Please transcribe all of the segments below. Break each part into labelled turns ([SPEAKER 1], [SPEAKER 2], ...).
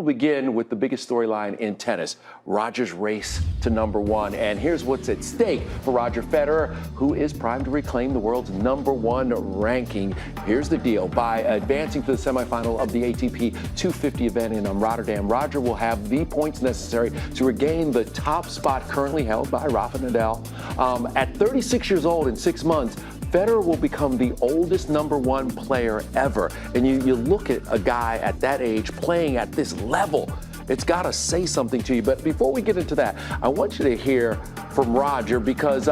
[SPEAKER 1] begin with the biggest storyline in tennis, Roger's race to #1. And here's what's at stake for Roger Federer, who is primed to reclaim the world's #1 ranking. Here's the deal. By advancing to the semifinal of the ATP 250 event in Rotterdam, Roger will have the points necessary to regain the top spot currently held by Rafa Nadal. At 36 years old in 6 months, Federer will become the oldest #1 player ever. And you look at a guy at that age playing at this level, it's got to say something to you. But before we get into that, I want you to hear from Roger because,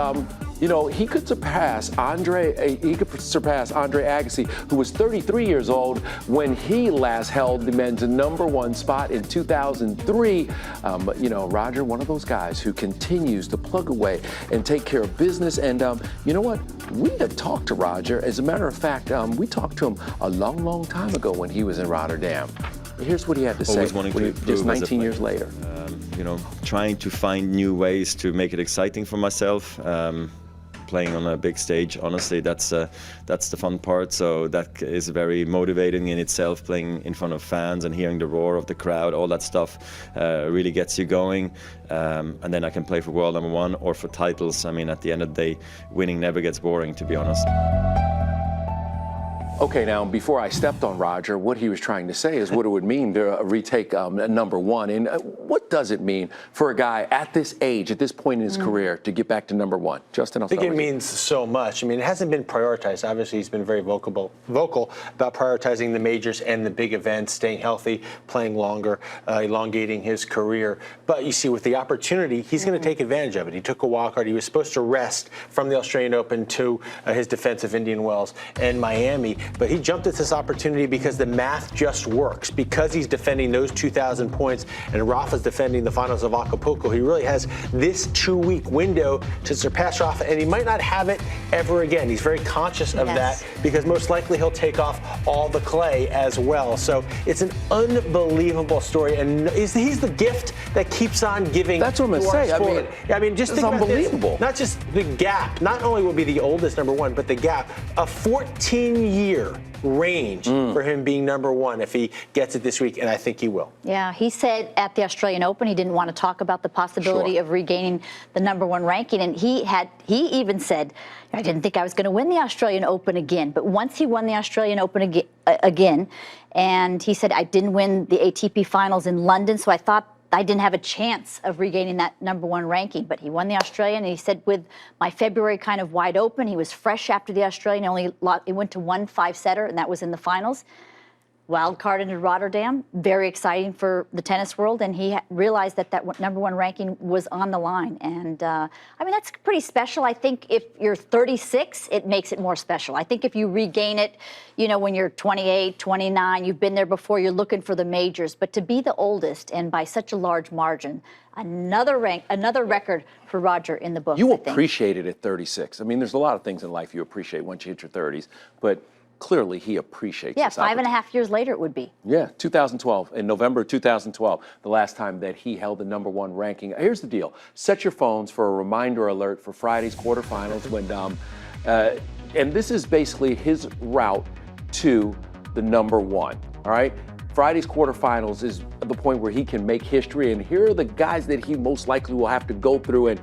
[SPEAKER 1] you know, he could surpass Andre Agassi, who was 33 years old when he last held the men's #1 spot in 2003. But, you know, Roger, one of those guys who continues to plug away and take care of business. And you know what? We have talked to Roger. As a matter of fact, we talked to him a long, long time ago when he was in Rotterdam. Here's what he had to say just 19 years later.
[SPEAKER 2] You know, trying to find new ways to make it exciting for myself. Playing on a big stage, honestly, that's the fun part. So that is very motivating in itself. Playing in front of fans and hearing the roar of the crowd, all that stuff really gets you going. And then I can play for world #1 or for titles. I mean, at the end of the day, winning never gets boring, to be honest.
[SPEAKER 1] Okay, now, before I stepped on Roger, what he was trying to say is what it would mean to retake #1. And what does it mean for a guy at this age, at this point in his career, to get back to #1? Justin, I'll start with you.
[SPEAKER 3] I think it means so much. I mean, it hasn't been prioritized. Obviously, he's been very vocal about prioritizing the majors and the big events, staying healthy, playing longer, elongating his career. But you see, with the opportunity, he's going to take advantage of it. He took a wild card. He was supposed to rest from the Australian Open to his defense of Indian Wells and Miami. But he jumped at this opportunity because the math just works. Because he's defending those 2,000 points and Rafa's defending the finals of Acapulco, he really has this 2-week window to surpass Rafa, and he might not have it ever again. He's very conscious of that because most likely he'll take off all the clay as well. So it's an unbelievable story, and he's the gift that keeps on giving.
[SPEAKER 1] That's what I'm going to say.
[SPEAKER 3] I mean, just think about this. Not just the gap. Not only will be the oldest #1, but the gap. A 14-year range for him being #1 if he gets it this week, and I think he will.
[SPEAKER 4] Yeah, he said at the Australian Open he didn't want to talk about the possibility of regaining the #1 ranking, and he even said, I didn't think I was going to win the Australian Open again, but once he won the Australian Open again, and he said, I didn't win the ATP finals in London, so I thought I didn't have a chance of regaining that #1 ranking, but he won the Australian, and he said with my February kind of wide open, he was fresh after the Australian, he went to 1 5-setter, and that was in the finals. Wild card into Rotterdam, very exciting for the tennis world, and he realized that #1 ranking was on the line. And I mean, that's pretty special. I think if you're 36, it makes it more special. I think if you regain it, you know, when you're 28, 29, you've been there before, you're looking for the majors. But to be the oldest and by such a large margin, another record for Roger in the book.
[SPEAKER 1] You appreciate it at 36. I mean, there's a lot of things in life you appreciate once you hit your 30s, but clearly he appreciates this.
[SPEAKER 4] 5.5 years later it would be.
[SPEAKER 1] Yeah, 2012, in November 2012, the last time that he held the #1 ranking. Here's the deal. Set your phones for a reminder alert for Friday's quarterfinals when, and this is basically his route to the #1, all right? Friday's quarterfinals is the point where he can make history, and here are the guys that he most likely will have to go through, and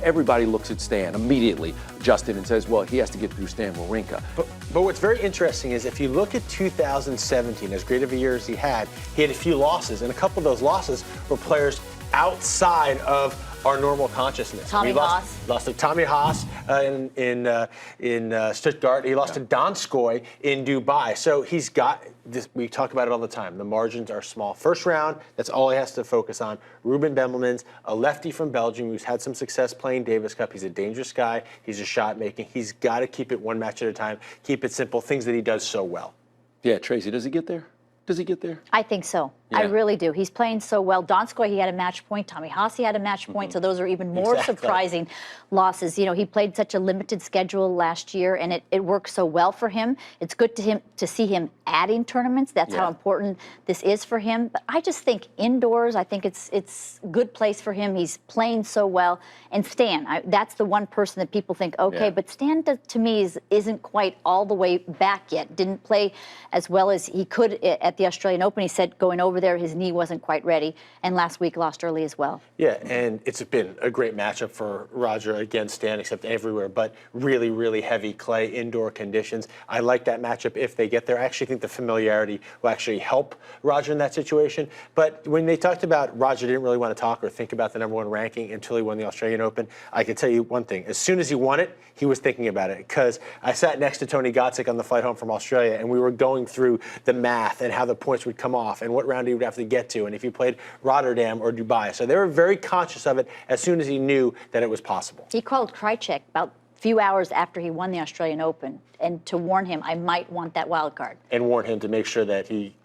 [SPEAKER 1] everybody looks at Stan immediately, Justin, and says, well, he has to get through Stan Wawrinka.
[SPEAKER 3] But what's very interesting is if you look at 2017, as great of a year as he had a few losses, and a couple of those losses were players outside of our normal consciousness.
[SPEAKER 4] Tommy Haas.
[SPEAKER 3] Lost to Tommy Haas in Stuttgart. He lost to Donskoy in Dubai. So he's got this. We talk about it all the time. The margins are small. First round, that's all he has to focus on. Ruben Bemelmans, a lefty from Belgium who's had some success playing Davis Cup. He's a dangerous guy. He's a shot making. He's got to keep it one match at a time. Keep it simple. Things that he does so well.
[SPEAKER 1] Yeah, Tracy, does he get there? Does he get there?
[SPEAKER 4] I think so. Yeah. I really do. He's playing so well. Donskoy, he had a match point. Tommy Haas, he had a match point. So those are even more surprising losses. You know, he played such a limited schedule last year, and it worked so well for him. It's good to see him adding tournaments. That's how important this is for him. But I just think indoors, I think it's a good place for him. He's playing so well. And Stan, that's the one person that people think, okay, but Stan, to me, isn't quite all the way back yet. Didn't play as well as he could at the Australian Open. He said going over over there. His knee wasn't quite ready, and last week lost early as well.
[SPEAKER 3] Yeah, and it's been a great matchup for Roger against Stan, except everywhere, but really, really heavy clay, indoor conditions. I like that matchup if they get there. I actually think the familiarity will actually help Roger in that situation. But when they talked about Roger didn't really want to talk or think about the #1 ranking until he won the Australian Open, I can tell you one thing. As soon as he won it, he was thinking about it, because I sat next to Tony Gotzik on the flight home from Australia, and we were going through the math and how the points would come off and what round he would have to get to, and if he played Rotterdam or Dubai. So they were very conscious of it as soon as he knew that it was possible.
[SPEAKER 4] He called Krajicek about a few hours after he won the Australian Open, and to warn him, I might want that wild card.
[SPEAKER 3] And warn him to make sure that he,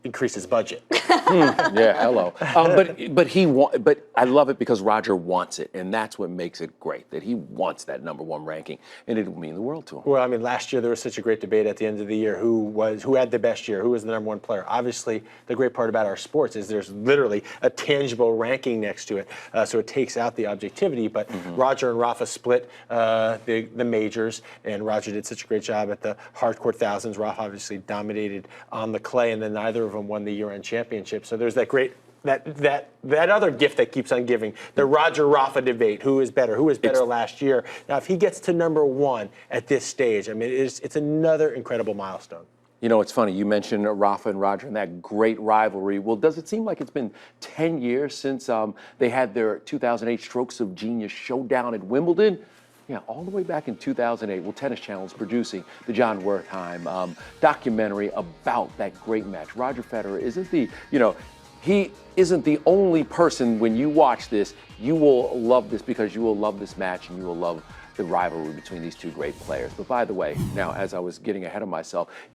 [SPEAKER 3] increased his budget.
[SPEAKER 1] Yeah, hello. But I love it because Roger wants it, and that's what makes it great. That he wants that #1 ranking, and it'll mean the world to him.
[SPEAKER 3] Well, I mean, last year there was such a great debate at the end of the year who had the best year, who was the #1 player. Obviously, the great part about our sports is there's literally a tangible ranking next to it, so it takes out the objectivity. But Roger and Rafa split the majors, and Roger did such a great job at the hardcourt thousands. Rafa obviously dominated on the clay, and then neither of them won the year-end championship. So there's that great. That other gift that keeps on giving, the Roger-Rafa debate, who is better last year. Now, if he gets to #1 at this stage, I mean, it's another incredible milestone.
[SPEAKER 1] You know, it's funny, you mentioned Rafa and Roger and that great rivalry. Well, does it seem like it's been 10 years since they had their 2008 Strokes of Genius showdown at Wimbledon? Yeah, all the way back in 2008. Well, Tennis Channel is producing the John Wertheim documentary about that great match. Roger Federer he isn't the only person. When you watch this, you will love this, because you will love this match and you will love the rivalry between these two great players. But by the way, now, as I was getting ahead of myself,